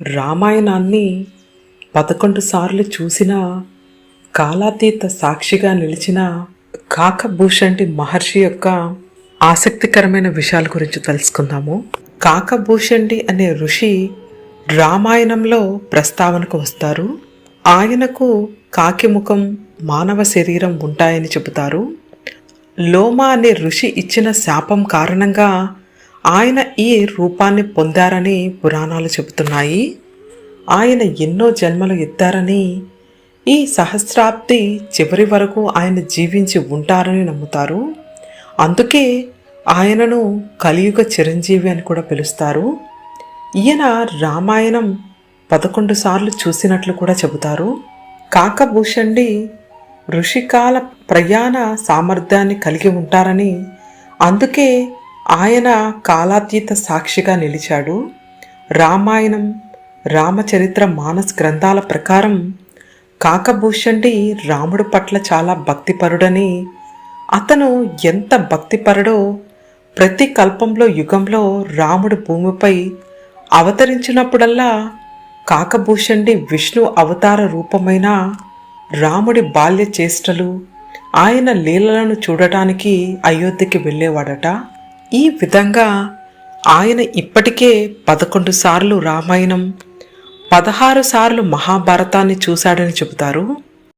రామాయణాన్ని 11 సార్లు చూసిన కాలాతీత సాక్షిగా నిలిచిన కాకభూషణి మహర్షి యొక్క ఆసక్తికరమైన విషయాల గురించి తెలుసుకుందాము. కాకభూషణి అనే ఋషి రామాయణంలో ప్రస్తావనకు వస్తారు. ఆయనకు కాకి ముఖం, మానవ శరీరం ఉంటాయని చెబుతారు. లోమ అనే ఋషి ఇచ్చిన శాపం కారణంగా ఆయన ఈ రూపాన్ని పొందారని పురాణాలు చెబుతున్నాయి. ఆయన ఎన్నో జన్మలు ఎత్తారని, ఈ సహస్రాబ్ది చివరి వరకు ఆయన జీవించి ఉంటారని నమ్ముతారు. అందుకే ఆయనను కలియుగ చిరంజీవి అని కూడా పిలుస్తారు. ఈయన రామాయణం 11 సార్లు చూసినట్లు కూడా చెబుతారు. కాకభూషణి ఋషికాల ప్రయాణ సామర్థ్యాన్ని కలిగి ఉంటారని, అందుకే ఆయన కాలాతీత సాక్షిగా నిలిచాడు. రామాయణం, రామచరిత్ర మానస్ గ్రంథాల ప్రకారం కాకభూషణి రాముడి పట్ల చాలా భక్తిపరుడని, అతను ఎంత భక్తిపరుడో ప్రతి కల్పంలో యుగంలో రాముడు భూమిపై అవతరించినప్పుడల్లా కాకభూషణి విష్ణు అవతార రూపమైన రాముడి బాల్య చేష్టలు, ఆయన లీలలను చూడటానికి అయోధ్యకి వెళ్ళేవాడట. ఈ విధంగా ఆయన ఇప్పటికే 11 సార్లు రామాయణం, 16 సార్లు మహాభారతాన్ని చూశాడని చెబుతారు.